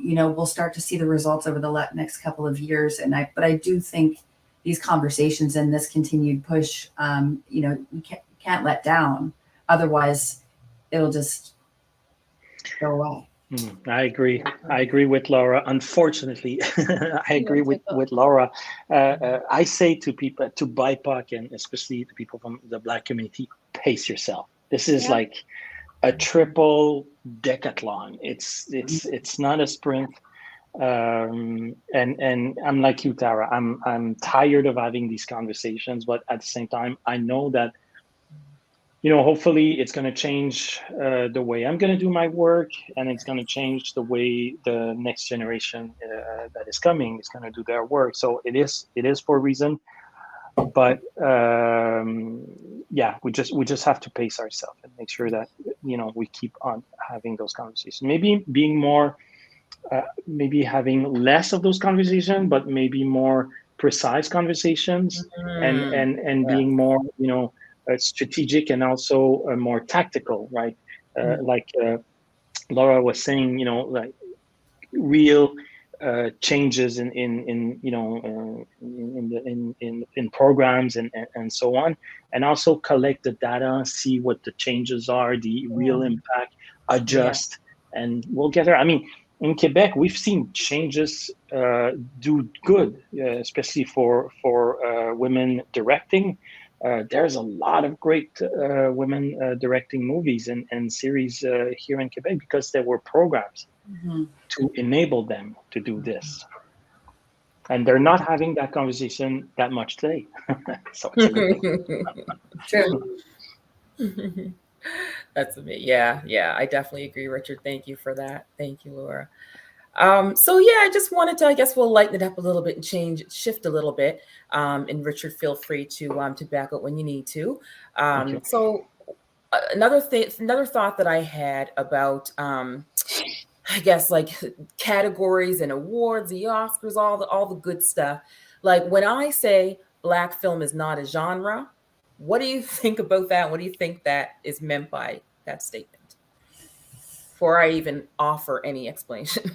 we'll start to see the results over the next couple of years. But I do think these conversations and this continued push, we can't let down, otherwise it'll just go away. I agree with Laura. Unfortunately, I agree with Laura. I say to people, to BIPOC, and especially the people from the Black community, pace yourself. This is like a triple decathlon. It's not a sprint. And I'm like you, Tara. I'm tired of having these conversations, but at the same time, I know that hopefully it's going to change the way I'm going to do my work, and it's going to change the way the next generation that is coming is going to do their work. So it is for a reason, but we just have to pace ourselves and make sure that we keep on having those conversations. Maybe being more, maybe having less of those conversations, but maybe more precise conversations, and being more strategic, and also more tactical, right? Like Laura was saying, like real changes in programs and so on, and also collect the data, see what the changes are, the real impact, adjust, and we'll get there. I mean, in Quebec, we've seen changes do good, especially for women directing. There's a lot of great women directing movies and series here in Quebec, because there were programs to enable them to do this. And they're not having that conversation that much today. So it's a good thing. True. That's amazing. Yeah, I definitely agree, Richard. Thank you for that. Thank you, Laura. So I just wanted to, I guess we'll lighten it up a little bit and shift a little bit. And Richard, feel free to back up when you need to. So another thought that I had about, I guess, like categories and awards, the Oscars, all the good stuff. Like when I say Black film is not a genre, what do you think about that? What do you think that is meant by that statement? Before I even offer any explanation.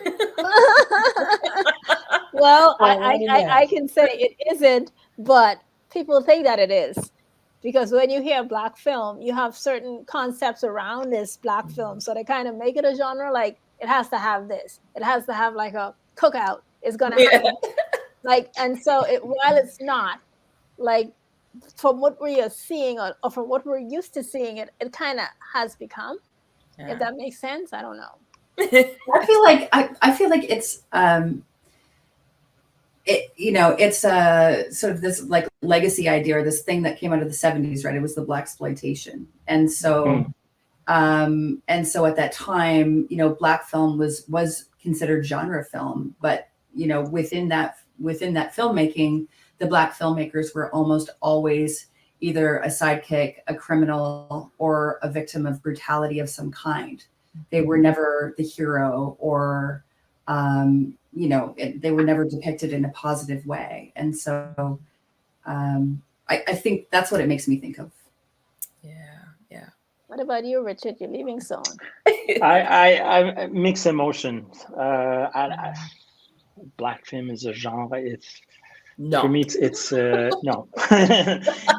Well, I can say it isn't, but people think that it is. Because when you hear Black film, you have certain concepts around this Black film. So they kind of make it a genre, like it has to have this. It has to have like a cookout. It's going to have like, and so while it's not, like, from what we are seeing or from what we're used to seeing, it kind of has become. Yeah. If that makes sense, I don't know. I feel like it's it's a sort of this like legacy idea, or this thing that came out of the 70s, right? It was the Blaxploitation, and so at that time, Black film was considered genre film, but within that filmmaking, the Black filmmakers were almost always either a sidekick, a criminal, or a victim of brutality of some kind. They were never the hero, or they were never depicted in a positive way. And so I think that's what it makes me think of. Yeah. What about you, Richard? You're leaving soon. I mixed emotions. Black film is a genre. It's No. for me. It's no.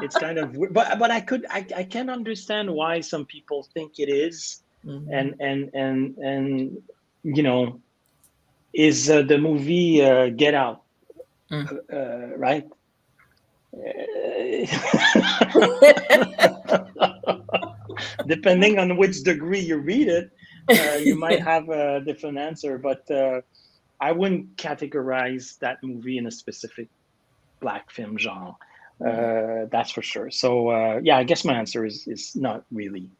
It's kind of weird. But I can understand why some people think it is, Mhm. and you know, is the movie Get Out, right? Depending on which degree you read it, you might have a different answer. But I wouldn't categorize that movie in a specific Black film genre. That's for sure. So yeah, I guess my answer is not really.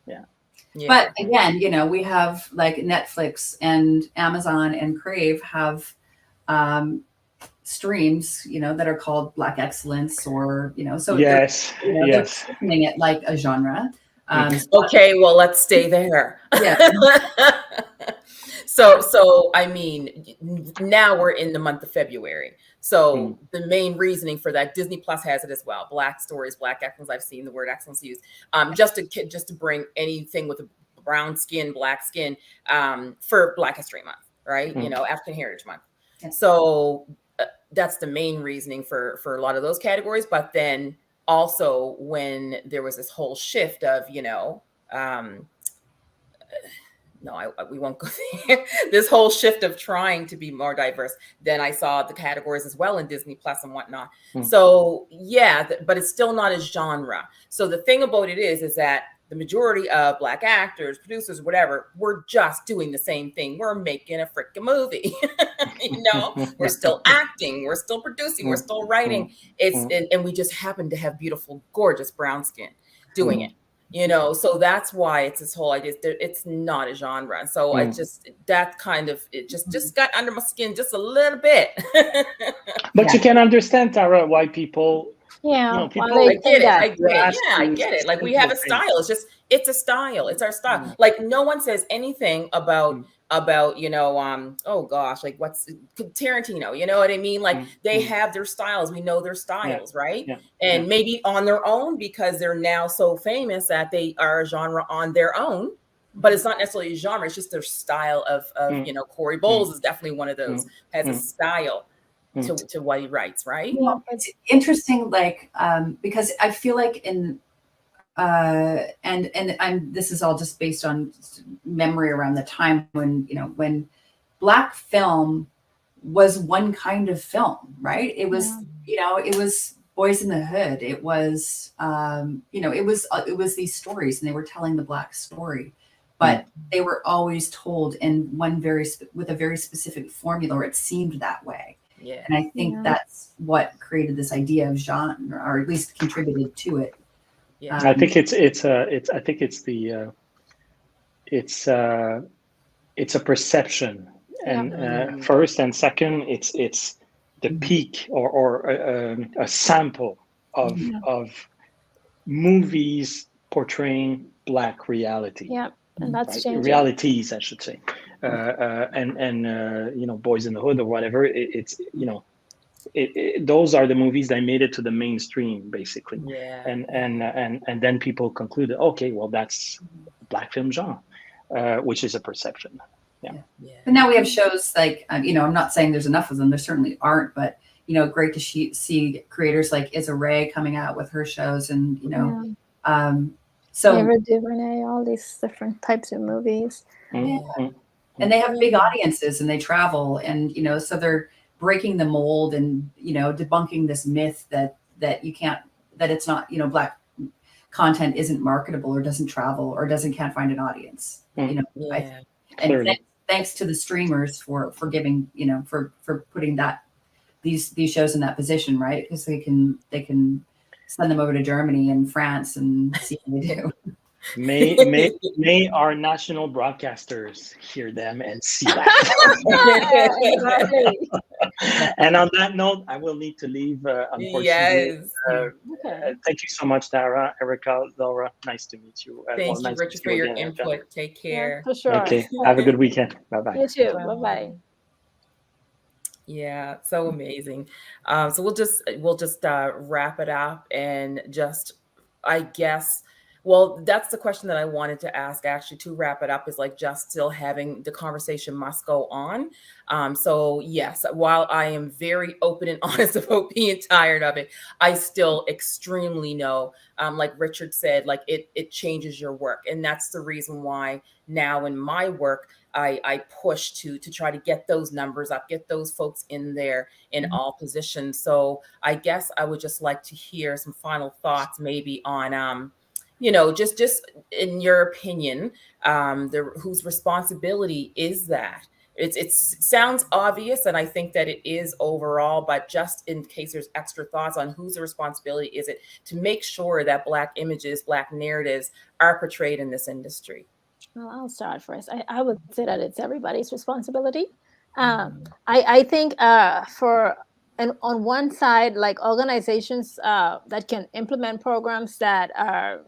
Yeah. Yeah. But again, you know, we have like Netflix and Amazon and Crave have streams, you know, that are called Black Excellence, or you know, so Yes. you know, Yes. they're positioning it like a genre. Okay, well, let's stay there. Yeah. So I mean, now we're in the month of February. So the main reasoning for that, Disney Plus has it as well. Black stories, Black excellence. I've seen the word excellence used. Just to bring anything with a brown skin, Black skin, for Black History Month, right? You know, African Heritage Month. Yeah. So that's the main reasoning for a lot of those categories. But then also when there was this whole shift of, you know, we won't go there. This whole shift of trying to be more diverse. Then I saw the categories as well in Disney Plus and whatnot. So yeah, but it's still not a genre. So the thing about it is that the majority of Black actors, producers, whatever, we're just doing the same thing. We're making a freaking movie. You know, we're still acting, we're still producing, we're still writing. And we just happen to have beautiful, gorgeous brown skin doing it. You know, so that's why it's this whole idea. It's not a genre. So I just, that kind of, it just got under my skin just a little bit. But you can understand, Tara, why people, Yeah, you know, people. well, I get it. I get it. grasp Yeah, I these get it. Like we have a simple style. It's a style. It's our style. Like no one says anything about, you know, oh gosh, like what's Tarantino, you know what I mean? Like they have their styles. We know their styles, right? And maybe on their own, because they're now so famous that they are a genre on their own. But it's not necessarily a genre. It's just their style of you know, Corey Bowles is definitely one of those, has a style to what he writes, right? Well, it's interesting, like because I feel like in and I'm, this is all just based on memory around the time when, you know, when Black film was one kind of film, right? It was, you know, it was Boys in the Hood. It was, you know, it was these stories, and they were telling the Black story, but they were always told in one with a very specific formula, or it seemed that way. Yeah. And I think that's what created this idea of genre, or at least contributed to it. Yeah. I think it's a perception, and first and second, it's the peak or a sample of movies portraying Black reality. Yeah, and that's right? changing. Realities, I should say, and you know, Boys in the Hood or whatever. It's you know. Those are the movies that made it to the mainstream, basically. Yeah. And then people concluded, okay, well, that's Black film genre, which is a perception. Yeah. But now we have shows like, you know, I'm not saying there's enough of them. There certainly aren't, but you know, great to see creators like Issa Rae coming out with her shows, and you know, so Ava DuVernay, all these different types of movies. And they have big audiences, and they travel, and you know, so they're breaking the mold, and you know, debunking this myth that you can't, that it's not, you know, Black content isn't marketable, or doesn't travel, or can't find an audience. You know, and thanks to the streamers for giving, you know, for putting these shows in that position, right? Because they can send them over to Germany and France and see what they do. May our national broadcasters hear them and see that. And on that note, I will need to leave, unfortunately. Yes. Thank you so much, Tara, Erica, Laura. Nice to meet you. Thank you, Richard, for your input. Take care. For sure. Okay. Have a good weekend. Bye-bye. You too. Bye-bye. Yeah, so amazing. So we'll just wrap it up, and just, I guess, Well, that's the question that I wanted to ask actually to wrap it up, is like just still having the conversation must go on. So yes, while I am very open and honest about being tired of it, I still extremely know, like Richard said, like it changes your work. And that's the reason why now in my work, I push to try to get those numbers up, get those folks in there in all positions. So I guess I would just like to hear some final thoughts maybe on just in your opinion, whose responsibility is that? It sounds obvious, and I think that it is overall, but just in case there's extra thoughts on whose responsibility is it to make sure that Black images, Black narratives are portrayed in this industry. Well, I'll start first. I would say that it's everybody's responsibility. I think and on one side, like organizations that can implement programs that are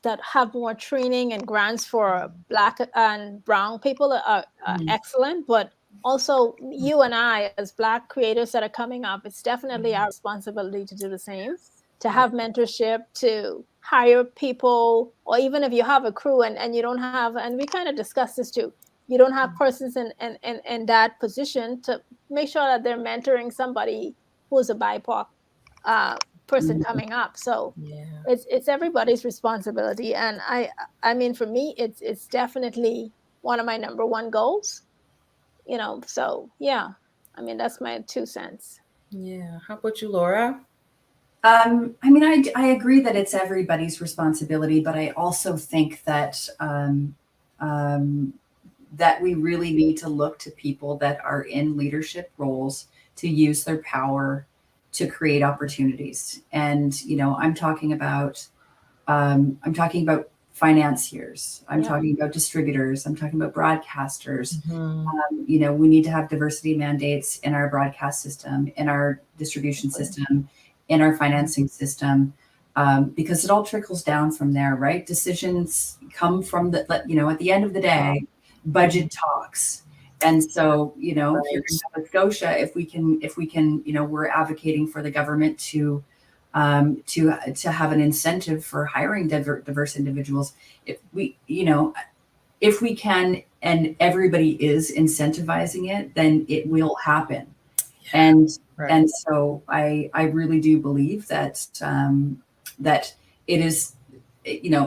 that have more training and grants for Black and Brown people are excellent. But also, you and I, as Black creators that are coming up, it's definitely our responsibility to do the same, to have mentorship, to hire people, or even if you have a crew and you don't have, and we kind of discussed this too, you don't have persons in that position, to make sure that they're mentoring somebody who's a BIPOC person coming up. So it's everybody's responsibility. And I mean, for me, it's definitely one of my number one goals, so yeah, I mean, that's my 2 cents. Yeah. How about you, Laura? I mean, I agree that it's everybody's responsibility, but I also think that that we really need to look to people that are in leadership roles to use their power to create opportunities. And I'm talking about financiers. I'm talking about distributors. I'm talking about broadcasters. We need to have diversity mandates in our broadcast system, in our distribution system, in our financing system, because it all trickles down from there, right? Decisions come from at the end of the day, budget talks. And so, here in Nova Scotia, if we can, we're advocating for the government to have an incentive for hiring diverse individuals. If we can, and everybody is incentivizing it, then it will happen. And so I really do believe that that it is,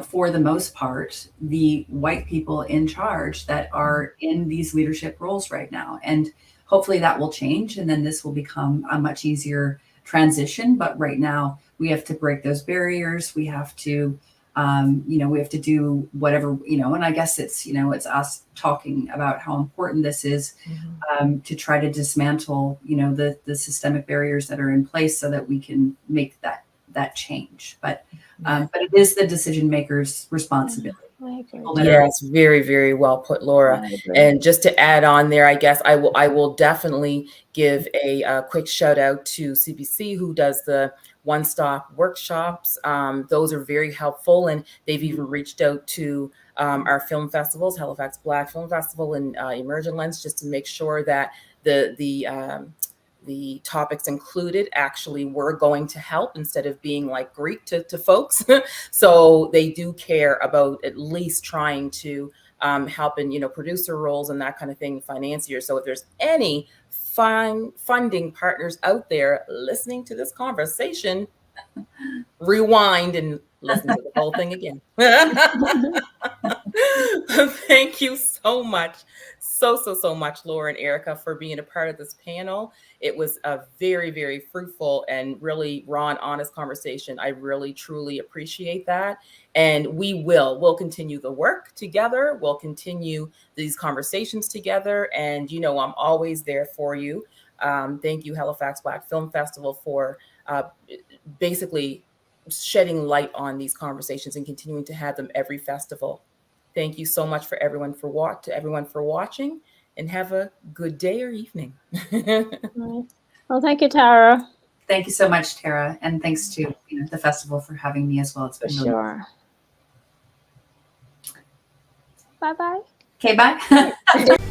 for the most part, the white people in charge that are in these leadership roles right now. And hopefully that will change, and then this will become a much easier transition. But right now we have to break those barriers. We have to, we have to do whatever, and I guess it's us talking about how important this is, to try to dismantle, the systemic barriers that are in place so that we can make that change. But it is the decision maker's responsibility. Yes, very, very well put, Laura. And just to add on there, I guess I will definitely give a quick shout out to CBC, who does the one-stop workshops. Those are very helpful, and they've even reached out to our film festivals, Halifax Black Film Festival and Emergent Lens, just to make sure that the topics included actually were going to help instead of being like Greek to folks. So they do care about at least trying to help in, producer roles and that kind of thing, financiers. So if there's any funding partners out there listening to this conversation, rewind and listen to the whole thing again. Thank you so much. So much, Laura and Erica, for being a part of this panel. It was a very, very fruitful and really raw and honest conversation. I really, truly appreciate that. And we'll continue the work together. We'll continue these conversations together. And, I'm always there for you. Thank you, Halifax Black Film Festival, for basically shedding light on these conversations and continuing to have them every festival. Thank you so much to everyone for watching, and have a good day or evening. Well, thank you, Tara. Thank you so much, Tara, and thanks to the festival for having me as well. It's been really Bye-bye. Okay, bye.